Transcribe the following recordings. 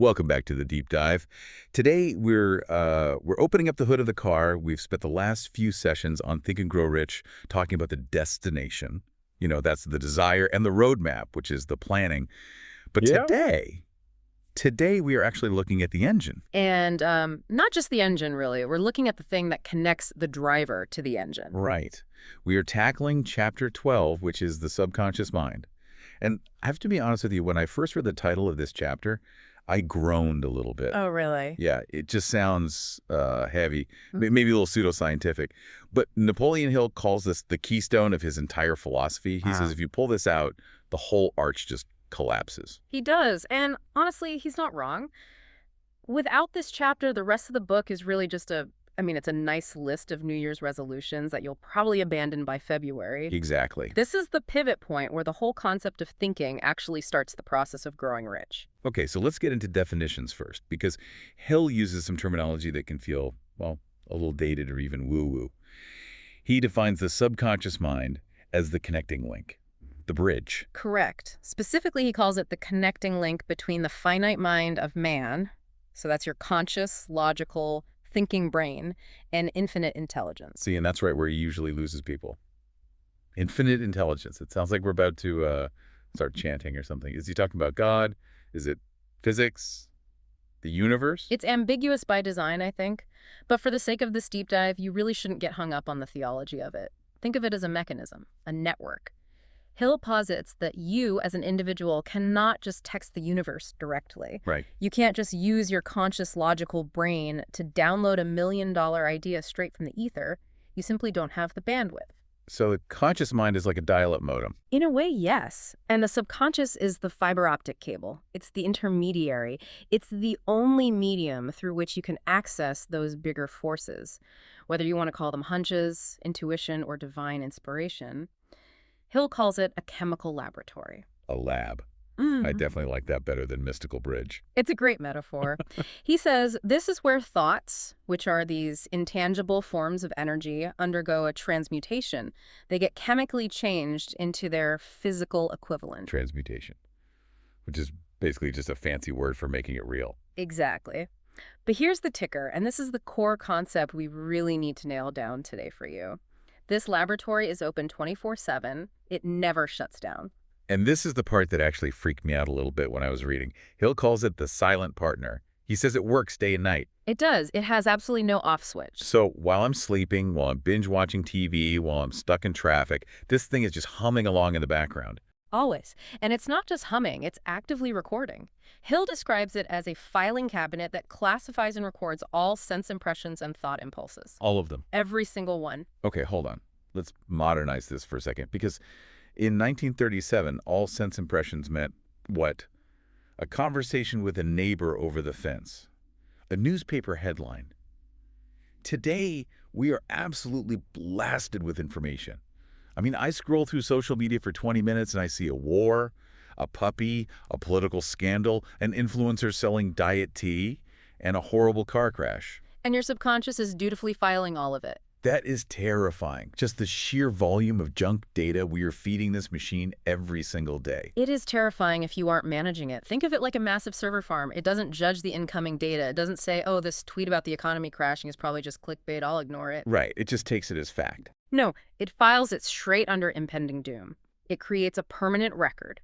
Welcome back to the deep dive. Today we're opening up the hood of the car. We've spent the last few sessions on Think and Grow Rich talking about the destination. That's the desire, and the roadmap, which is the planning. But Yeah. today we are actually looking at the engine. And not just the engine, really. We're looking at the thing that connects the driver to the engine. Right. We are tackling chapter 12, which is the subconscious mind. And I have to be honest with you, when I first read the title of this chapter, I groaned a little bit. Oh, really? Yeah, it just sounds heavy, maybe a little pseudoscientific. But Napoleon Hill calls this the keystone of his entire philosophy. He says if you pull this out, the whole arch just collapses. He does. And honestly, he's not wrong. Without this chapter, the rest of the book is really just it's a nice list of New Year's resolutions that you'll probably abandon by February. Exactly. This is the pivot point where the whole concept of thinking actually starts the process of growing rich. Okay, so let's get into definitions first, because Hill uses some terminology that can feel, well, a little dated or even woo-woo. He defines the subconscious mind as the connecting link, the bridge. Correct. Specifically, he calls it the connecting link between the finite mind of man, so that's your conscious, logical, thinking brain, and infinite intelligence. See, and that's right where he usually loses people. Infinite intelligence. It sounds like we're about to start chanting or something. Is he talking about God? Is it physics? The universe? It's ambiguous by design, I think. But for the sake of this deep dive, you really shouldn't get hung up on the theology of it. Think of it as a mechanism, a network. Hill posits that you, as an individual, cannot just text the universe directly. Right. You can't just use your conscious, logical brain to download a $1 million idea straight from the ether. You simply don't have the bandwidth. So the conscious mind is like a dial-up modem. In a way, yes. And the subconscious is the fiber optic cable. It's the intermediary. It's the only medium through which you can access those bigger forces, whether you want to call them hunches, intuition, or divine inspiration. Hill calls it a chemical laboratory. A lab. I definitely like that better than mystical bridge. It's a great metaphor. He says this is where thoughts, which are these intangible forms of energy, undergo a transmutation. They get chemically changed into their physical equivalent. Transmutation, which is basically just a fancy word for making it real. Exactly. But here's the ticker, and this is the core concept we really need to nail down today for you. This laboratory is open 24/7. It never shuts down. And this is the part that actually freaked me out a little bit when I was reading. Hill calls it the silent partner. He says it works day and night. It does. It has absolutely no off switch. So while I'm sleeping, while I'm binge watching TV, while I'm stuck in traffic, this thing is just humming along in the background. Always. And it's not just humming, it's actively recording. Hill describes it as a filing cabinet that classifies and records all sense impressions and thought impulses. All of them. Every single one. Okay, hold on. Let's modernize this for a second, because in 1937, all sense impressions meant what? A conversation with a neighbor over the fence. A newspaper headline. Today, we are absolutely blasted with information. I mean, I scroll through social media for 20 minutes and I see a war, a puppy, a political scandal, an influencer selling diet tea, and a horrible car crash. And your subconscious is dutifully filing all of it. That is terrifying. Just the sheer volume of junk data we are feeding this machine every single day. It is terrifying if you aren't managing it. Think of it like a massive server farm. It doesn't judge the incoming data. It doesn't say, oh, this tweet about the economy crashing is probably just clickbait. I'll ignore it. Right. It just takes it as fact. No, it files it straight under impending doom. It creates a permanent record.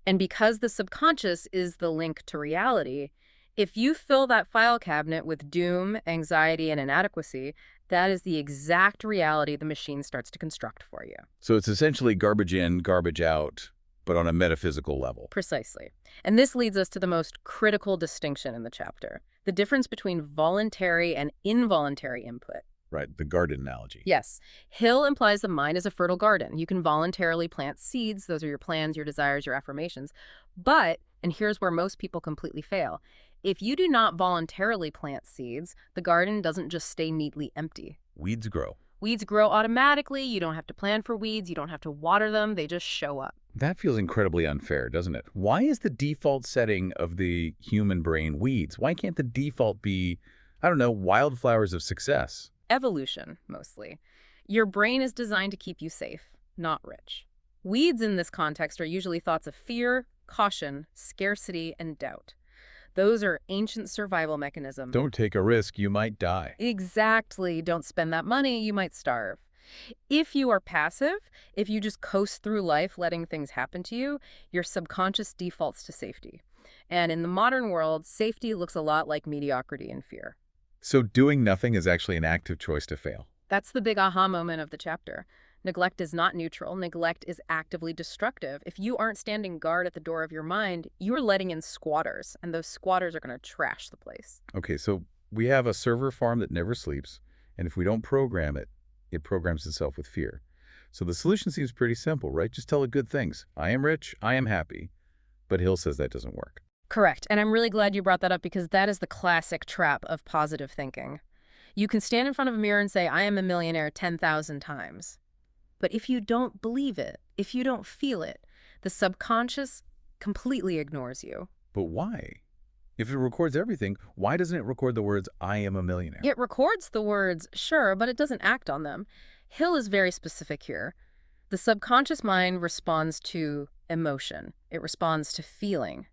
And because the subconscious is the link to reality, if you fill that file cabinet with doom, anxiety, and inadequacy, that is the exact reality the machine starts to construct for you. So it's essentially garbage in, garbage out, but on a metaphysical level. Precisely. And this leads us to the most critical distinction in the chapter, the difference between voluntary and involuntary input. Right, the garden analogy. Yes. Hill implies the mind is a fertile garden. You can voluntarily plant seeds. Those are your plans, your desires, your affirmations. But, and here's where most people completely fail, if you do not voluntarily plant seeds, the garden doesn't just stay neatly empty. Weeds grow. Weeds grow automatically. You don't have to plan for weeds. You don't have to water them. They just show up. That feels incredibly unfair, doesn't it? Why is the default setting of the human brain weeds? Why can't the default be, I don't know, wildflowers of success? Evolution, mostly. Your brain is designed to keep you safe, not rich. Weeds in this context are usually thoughts of fear, caution, scarcity, and doubt. Those are ancient survival mechanisms. Don't take a risk, you might die. Exactly. Don't spend that money, you might starve. If you are passive, if you just coast through life letting things happen to you, your subconscious defaults to safety. And in the modern world, safety looks a lot like mediocrity and fear. So doing nothing is actually an active choice to fail. That's the big aha moment of the chapter. Neglect is not neutral. Neglect is actively destructive. If you aren't standing guard at the door of your mind, you're letting in squatters, and those squatters are going to trash the place. Okay, so we have a server farm that never sleeps, and if we don't program it, it programs itself with fear. So the solution seems pretty simple, right? Just tell it good things. I am rich, I am happy. But Hill says that doesn't work. Correct. And I'm really glad you brought that up because that is the classic trap of positive thinking. You can stand in front of a mirror and say, I am a millionaire 10,000 times. But if you don't believe it, if you don't feel it, the subconscious completely ignores you. But why? If it records everything, why doesn't it record the words, I am a millionaire? It records the words, sure, but it doesn't act on them. Hill is very specific here. The subconscious mind responds to emotion. It responds to feeling.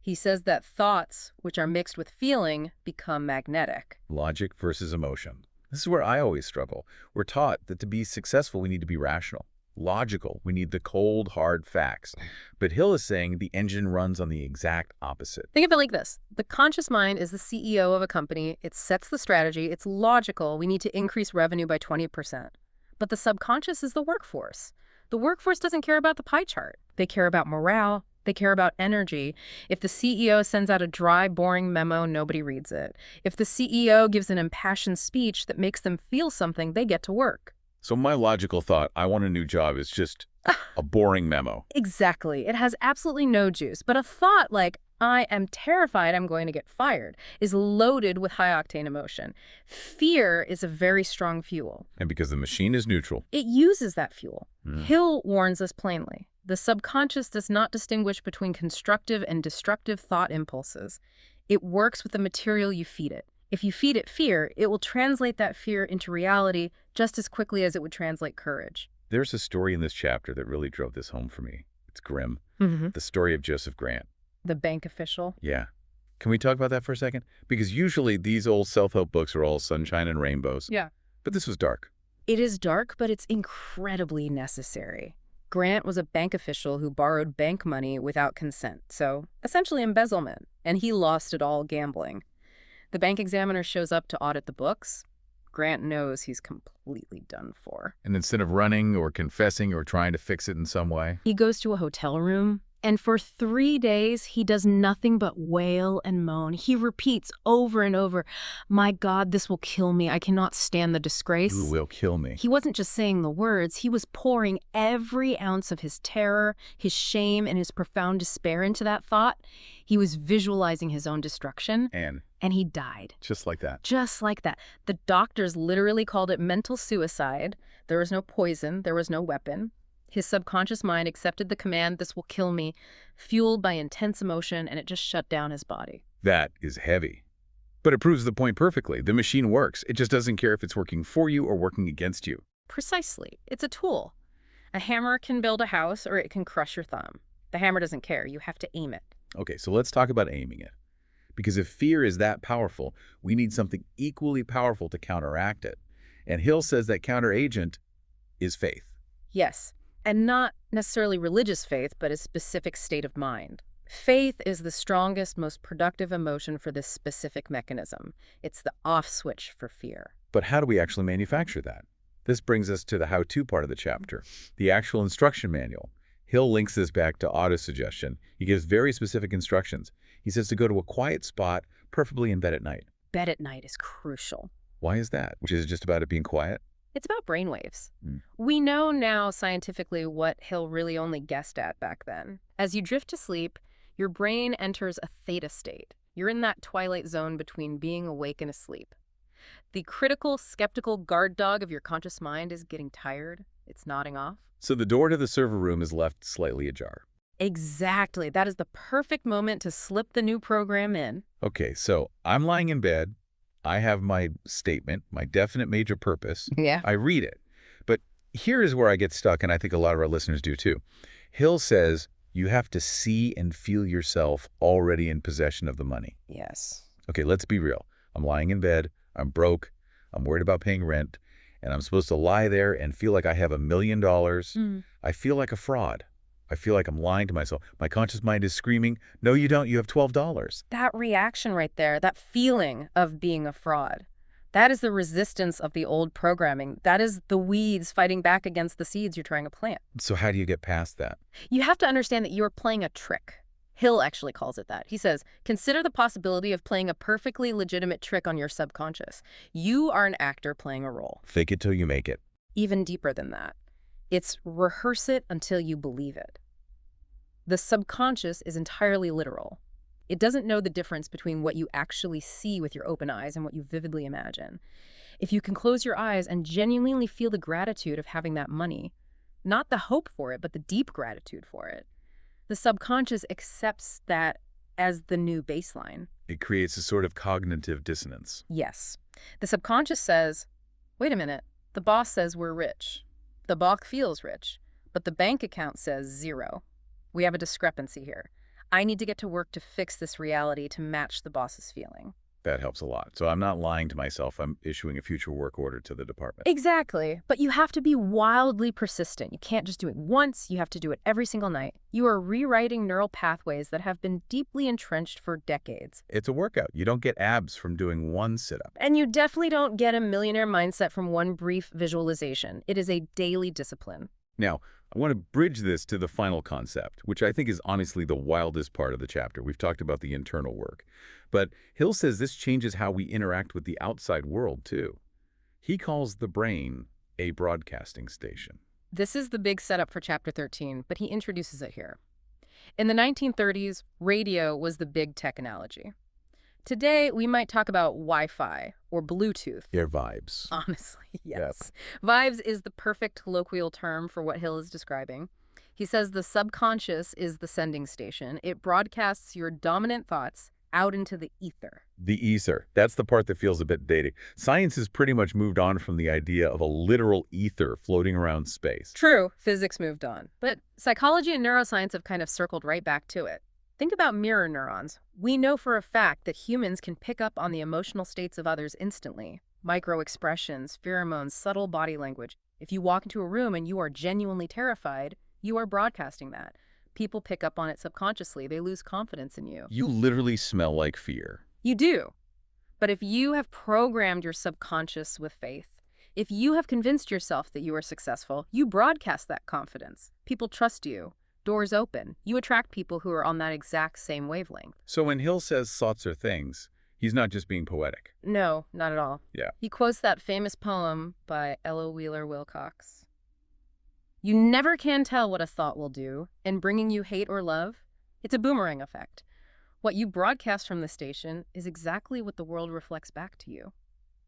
He says that thoughts, which are mixed with feeling, become magnetic. Logic versus emotion. This is where I always struggle. We're taught that to be successful, we need to be rational. Logical, we need the cold, hard facts. But Hill is saying the engine runs on the exact opposite. Think of it like this. The conscious mind is the CEO of a company. It sets the strategy. It's logical. We need to increase revenue by 20%. But the subconscious is the workforce. The workforce doesn't care about the pie chart. They care about morale. They care about energy. If the CEO sends out a dry, boring memo, nobody reads it. If the CEO gives an impassioned speech that makes them feel something, they get to work. So my logical thought, I want a new job, is just a boring memo. Exactly. It has absolutely no juice. But a thought like, I am terrified I'm going to get fired, is loaded with high-octane emotion. Fear is a very strong fuel. And because the machine is neutral. It uses that fuel. Hill warns us plainly. The subconscious does not distinguish between constructive and destructive thought impulses. It works with the material you feed it. If you feed it fear, it will translate that fear into reality just as quickly as it would translate courage. There's a story in this chapter that really drove this home for me. It's grim. The story of Joseph Grant. The bank official. Yeah. Can we talk about that for a second? Because usually these old self-help books are all sunshine and rainbows. Yeah. But this was dark. It is dark, but it's incredibly necessary. Grant was a bank official who borrowed bank money without consent, so essentially embezzlement, and he lost it all gambling. The bank examiner shows up to audit the books. Grant knows he's completely done for. And instead of running or confessing or trying to fix it in some way, He goes to a hotel room, and for 3 days, he does nothing but wail and moan. He repeats over and over, my God, this will kill me. I cannot stand the disgrace. you will kill me. He wasn't just saying the words, he was pouring every ounce of his terror, his shame, and his profound despair into that thought. He was visualizing his own destruction, And he died. just like that. Just like that. The doctors literally called it mental suicide. There was no poison, there was no weapon. His subconscious mind accepted the command, this will kill me, fueled by intense emotion, and it just shut down his body. That is heavy. But it proves the point perfectly. The machine works. It just doesn't care if it's working for you or working against you. Precisely. It's a tool. A hammer can build a house or it can crush your thumb. The hammer doesn't care. You have to aim it. Okay, so let's talk about aiming it. Because if fear is that powerful, we need something equally powerful to counteract it. And Hill says that counteragent is faith. Yes, and not necessarily religious faith, but a specific state of mind. Faith is the strongest, most productive emotion for this specific mechanism. It's the off switch for fear. But how do we actually manufacture that? This brings us to the how-to part of the chapter, the actual instruction manual. Hill links this back to autosuggestion. He gives very specific instructions. He says to go to a quiet spot, preferably in bed at night. Bed at night is crucial. Why is that? Which is just about it being quiet? It's about brainwaves. Mm. We know now scientifically what Hill really only guessed at back then. As you drift to sleep, your brain enters a theta state. You're in that twilight zone between being awake and asleep. The critical, skeptical guard dog of your conscious mind is getting tired. It's nodding off. So the door to the server room is left slightly ajar. Exactly. That is the perfect moment to slip the new program in. Okay, so I'm lying in bed. I have my statement, my definite major purpose. Yeah. I read it. But here is where I get stuck, and I think a lot of our listeners do too. Hill says, You have to see and feel yourself already in possession of the money. Yes. Okay, let's be real. I'm lying in bed, I'm broke, I'm worried about paying rent, and I'm supposed to lie there and feel like I have $1 million. I feel like a fraud. I feel like I'm lying to myself. My conscious mind is screaming, no, you don't, you have $12. That reaction right there, that feeling of being a fraud, that is the resistance of the old programming. That is the weeds fighting back against the seeds you're trying to plant. So how do you get past that? You have to understand that you're playing a trick. Hill actually calls it that. He says, consider the possibility of playing a perfectly legitimate trick on your subconscious. You are an actor playing a role. Fake it till you make it. Even deeper than that. It's rehearse it until you believe it. The subconscious is entirely literal. It doesn't know the difference between what you actually see with your open eyes and what you vividly imagine. If you can close your eyes and genuinely feel the gratitude of having that money, not the hope for it, but the deep gratitude for it, the subconscious accepts that as the new baseline. It creates a sort of cognitive dissonance. Yes. The subconscious says, wait a minute, the boss says we're rich. The Bach feels rich, but the bank account says 0. We have a discrepancy here. I need to get to work to fix this reality to match the boss's feeling. That helps a lot. So I'm not lying to myself. I'm issuing a future work order to the department. Exactly. But you have to be wildly persistent. You can't just do it once. You have to do it every single night. You are rewriting neural pathways that have been deeply entrenched for decades. It's a workout. You don't get abs from doing one sit-up. And you definitely don't get a millionaire mindset from one brief visualization. It is a daily discipline. Now, I want to bridge this to the final concept, which I think is honestly the wildest part of the chapter. We've talked about the internal work. But Hill says this changes how we interact with the outside world, too. He calls the brain a broadcasting station. This is the big setup for Chapter 13, but he introduces it here. In the 1930s, radio was the big tech analogy. Today, we might talk about Wi-Fi or Bluetooth. Air vibes. Honestly, yes. Yep. Vibes is the perfect colloquial term for what Hill is describing. He says the subconscious is the sending station. It broadcasts your dominant thoughts out into the ether. The ether. That's the part that feels a bit dated. Science has pretty much moved on from the idea of a literal ether floating around space. True, physics moved on. But psychology and neuroscience have kind of circled right back to it. Think about mirror neurons. We know for a fact that humans can pick up on the emotional states of others instantly. Micro-expressions, pheromones, subtle body language. If you walk into a room and you are genuinely terrified, you are broadcasting that. People pick up on it subconsciously. They lose confidence in you. You literally smell like fear. You do. But if you have programmed your subconscious with faith, if you have convinced yourself that you are successful, you broadcast that confidence. People trust you. Doors open. You attract people who are on that exact same wavelength. So when Hill says thoughts are things, he's not just being poetic. No, not at all. Yeah. He quotes that famous poem by Ella Wheeler Wilcox. You never can tell what a thought will do, and bringing you hate or love, it's a boomerang effect. What you broadcast from the station is exactly what the world reflects back to you.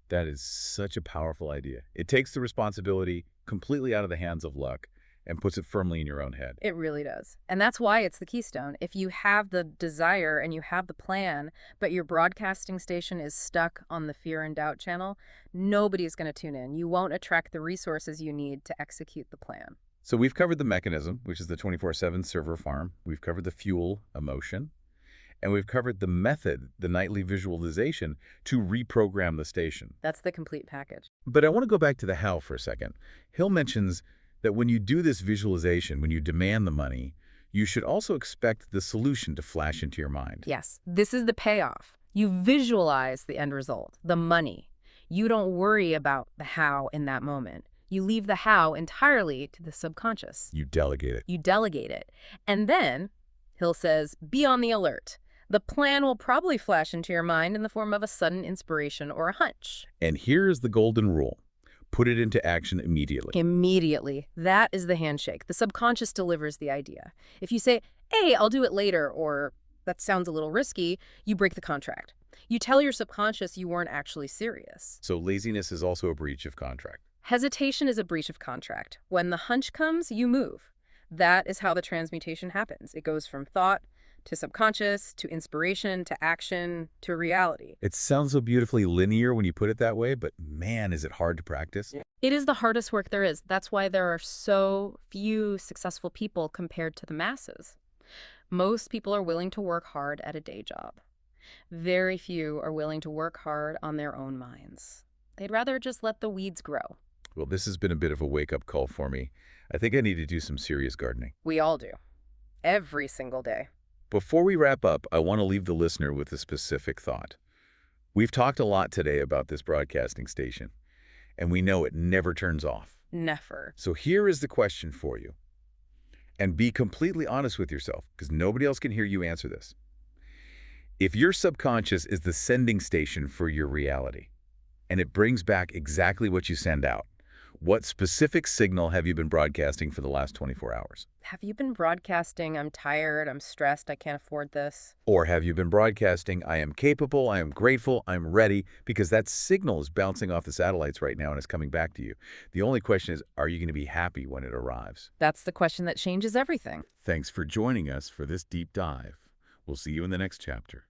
That is such a powerful idea. It takes the responsibility completely out of the hands of luck and puts it firmly in your own head. It really does. And that's why it's the keystone. If you have the desire and you have the plan, but your broadcasting station is stuck on the fear and doubt channel, nobody's going to tune in. You won't attract the resources you need to execute the plan. So we've covered the mechanism, which is the 24/7 server farm. We've covered the fuel, emotion. And we've covered the method, the nightly visualization, to reprogram the station. That's the complete package. But I want to go back to the how for a second. Hill mentions that when you do this visualization, when you demand the money, you should also expect the solution to flash into your mind. Yes, this is the payoff. You visualize the end result, the money. You don't worry about the how in that moment. You leave the how entirely to the subconscious. You delegate it. You delegate it. And then, Hill says, be on the alert. The plan will probably flash into your mind in the form of a sudden inspiration or a hunch. And here's the golden rule. Put it into action immediately. Immediately. That is the handshake. The subconscious delivers the idea. If you say, hey, I'll do it later, or that sounds a little risky, you break the contract. You tell your subconscious you weren't actually serious. So laziness is also a breach of contract. Hesitation is a breach of contract. When the hunch comes, you move. That is how the transmutation happens. It goes from thought to subconscious, to inspiration, to action, to reality. It sounds so beautifully linear when you put it that way, but man, is it hard to practice. It is the hardest work there is. That's why there are so few successful people compared to the masses. Most people are willing to work hard at a day job. Very few are willing to work hard on their own minds. They'd rather just let the weeds grow. Well, this has been a bit of a wake-up call for me. I think I need to do some serious gardening. We all do. Every single day. Before we wrap up, I want to leave the listener with a specific thought. We've talked a lot today about this broadcasting station, and we know it never turns off. Never. So here is the question for you. And be completely honest with yourself, because nobody else can hear you answer this. If your subconscious is the sending station for your reality, and it brings back exactly what you send out, what specific signal have you been broadcasting for the last 24 hours? Have you been broadcasting, I'm tired, I'm stressed, I can't afford this? Or have you been broadcasting, I am capable, I am grateful, I'm ready, because that signal is bouncing off the satellites right now and it's coming back to you. The only question is, are you going to be happy when it arrives? That's the question that changes everything. Thanks for joining us for this deep dive. We'll see you in the next chapter.